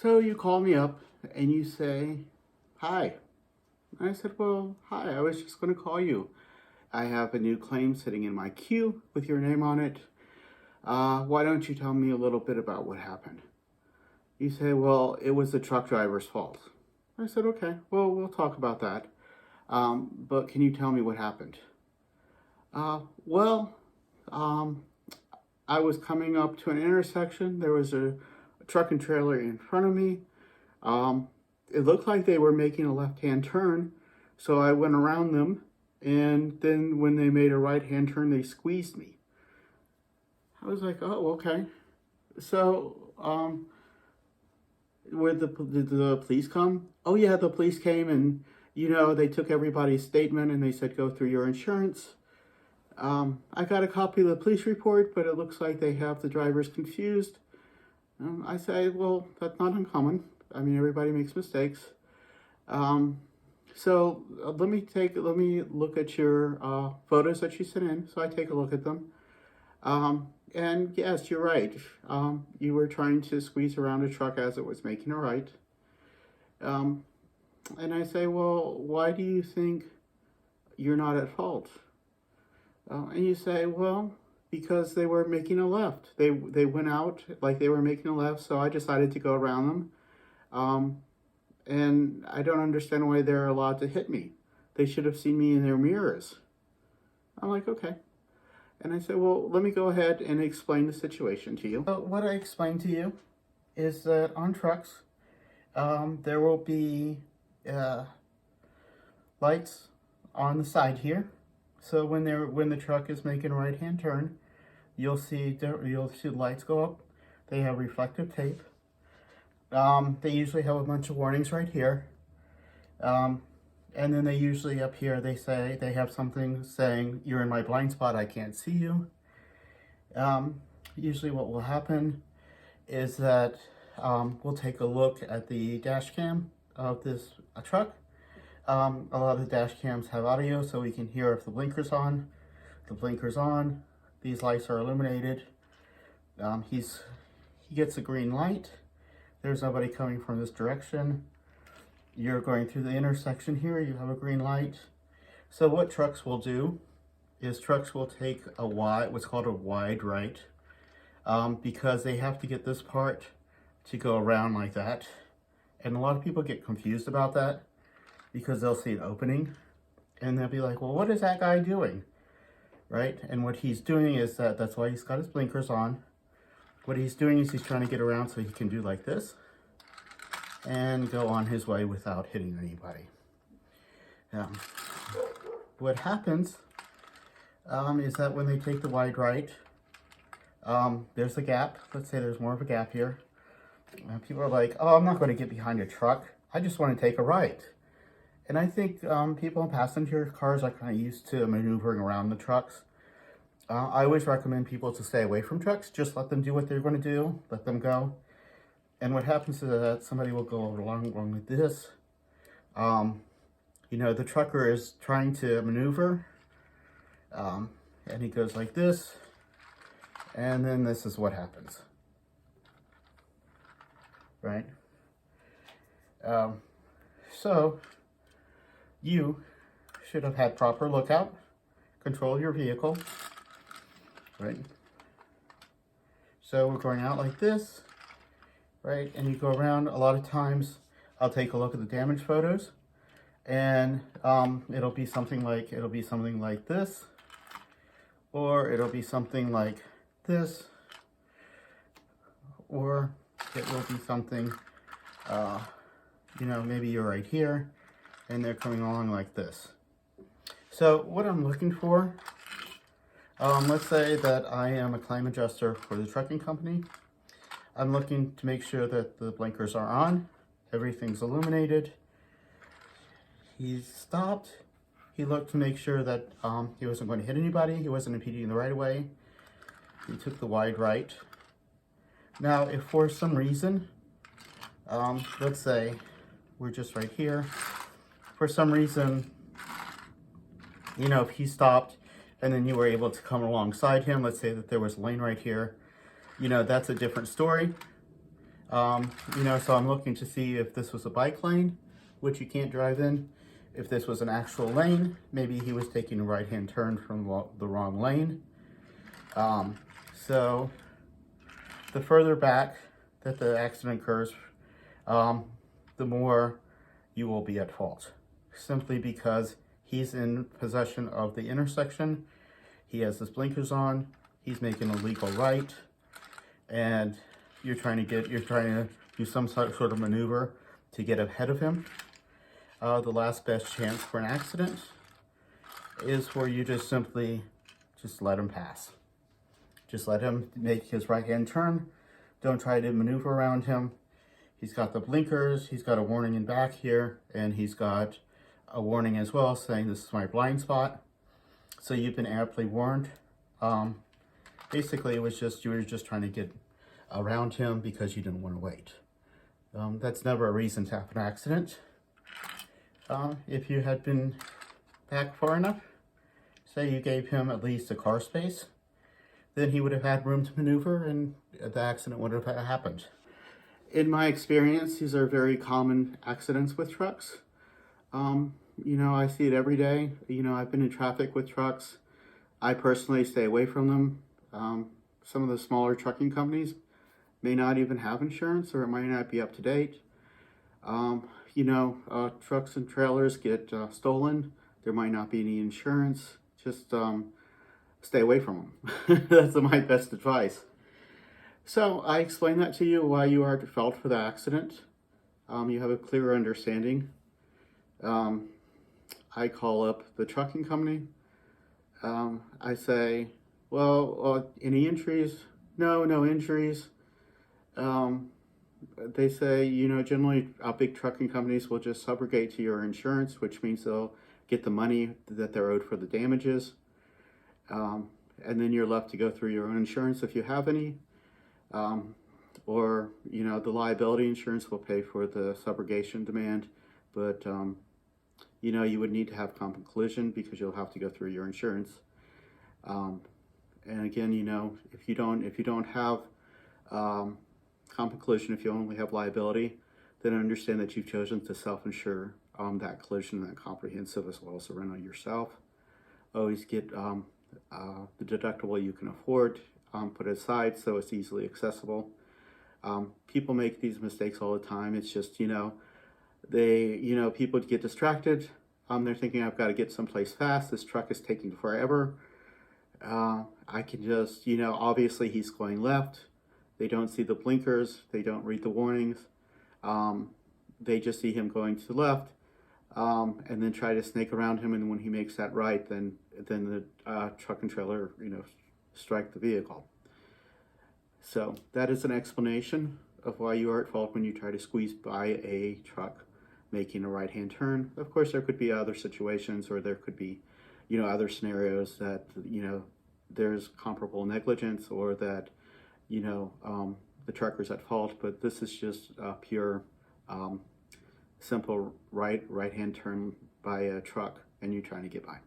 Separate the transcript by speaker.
Speaker 1: So you call me up and you say, hi. And I said, well, hi, I was just going to call you. I have a new claim sitting in my queue with your name on it. Why don't you tell me a little bit about what happened? You say, well, it was the truck driver's fault. I said, okay, well, we'll talk about that. But can you tell me what happened? Well, um, I was coming up to an intersection. There was a truck and trailer in front of me. Um, it looked like they were making a left-hand turn, so I went around them, and then when they made a right-hand turn, they squeezed me. I was like, oh, okay. So, did the police come? Oh yeah, the police came and, they took everybody's statement and they said, go through your insurance. I got a copy of the police report, but it looks like they have the drivers confused. I say, well, that's not uncommon. I mean, everybody makes mistakes. So let me look at your photos that you sent in. So I take a look at them. And yes, you're right. You were trying to squeeze around a truck as it was making a right. And I say, well, why do you think you're not at fault? And you say, well, because they were making a left. They went out like they were making a left, so I decided to go around them. And I don't understand why they're allowed to hit me. They should have seen me in their mirrors. I'm like, okay. And I said, well, let me go ahead and explain the situation to you. What I explained to you is that on trucks, there will be lights on the side here. So when the truck is making a right-hand turn, you'll see lights go up. They have reflective tape. They usually have a bunch of warnings right here. And then they usually up here, they have something saying, you're in my blind spot, I can't see you. Usually what will happen is that we'll take a look at the dash cam of this truck. A lot of the dash cams have audio, so we can hear if the blinker's on. The blinker's on. These lights are illuminated. He gets a green light. There's nobody coming from this direction. You're going through the intersection here. You have a green light. So what trucks will do is trucks will take what's called a wide right, because they have to get this part to go around like that. And a lot of people get confused about that, because they'll see an opening and they'll be like, well, what is that guy doing? Right? And what he's doing is that's why he's got his blinkers on. What he's doing is he's trying to get around so he can do like this and go on his way without hitting anybody. What happens is that when they take the wide right, there's a gap. Let's say there's more of a gap here. People are like, oh, I'm not going to get behind a truck. I just want to take a right. And I think people in passenger cars are kind of used to maneuvering around the trucks. I always recommend people to stay away from trucks. Just let them do what they're going to do. Let them go. And what happens is that somebody will go along with this. The trucker is trying to maneuver. And he goes like this. And then this is what happens. Right? So you should have had proper lookout, control your vehicle, right? So we're going out like this, right? And you go around. A lot of times I'll take a look at the damage photos, and it'll be something like this, or it'll be something like this, or it will be something, maybe you're right here and they're coming along like this. So what I'm looking for, let's say that I am a claim adjuster for the trucking company. I'm looking to make sure that the blinkers are on, everything's illuminated. He stopped. He looked to make sure that he wasn't going to hit anybody. He wasn't impeding the right of way. He took the wide right. Now, if for some reason, let's say we're just right here. For some reason, if he stopped and then you were able to come alongside him, let's say that there was a lane right here, that's a different story. So I'm looking to see if this was a bike lane, which you can't drive in. If this was an actual lane, maybe he was taking a right-hand turn from the wrong lane. So the further back that the accident occurs, the more you will be at fault. Simply because he's in possession of the intersection, he has his blinkers on, he's making a legal right, and you're trying to do some sort of maneuver to get ahead of him. The last best chance for an accident is where you just simply let him pass. Just let him make his right-hand turn. Don't try to maneuver around him. He's got the blinkers, he's got a warning in back here, and he's got a warning as well saying this is my blind spot. So you've been amply warned. Basically, you were just trying to get around him because you didn't want to wait. That's never a reason to have an accident. If you had been back far enough, say you gave him at least a car space, then he would have had room to maneuver and the accident would have happened. In my experience, these are very common accidents with trucks. I see it every day. I've been in traffic with trucks. I personally stay away from them. Some of the smaller trucking companies may not even have insurance, or it might not be up to date. Trucks and trailers get stolen. There might not be any insurance. Just stay away from them. That's my best advice. So I explained that to you, why you are at fault for the accident. You have a clear understanding. I call up the trucking company. I say, well, any injuries? No injuries. They say, generally big trucking companies will just subrogate to your insurance, which means they'll get the money that they're owed for the damages. And then you're left to go through your own insurance if you have any. Or, the liability insurance will pay for the subrogation demand, but, you would need to have comp and collision because you'll have to go through your insurance. And again, if you don't have comp and collision, if you only have liability, then understand that you've chosen to self-insure that collision and that comprehensive as well as the rental yourself. Always get the deductible you can afford, put it aside so it's easily accessible. People make these mistakes all the time. It's just, people get distracted. They're thinking, I've got to get someplace fast. This truck is taking forever. I can just, obviously he's going left. They don't see the blinkers. They don't read the warnings. They just see him going to the left, and then try to snake around him. And when he makes that right, then the truck and trailer, strike the vehicle. So that is an explanation of why you are at fault when you try to squeeze by a truck making a right-hand turn. Of course, there could be other situations, or there could be, other scenarios that, there's comparable negligence, or that, the trucker's at fault. But this is just a pure, simple right-hand turn by a truck, and you're trying to get by.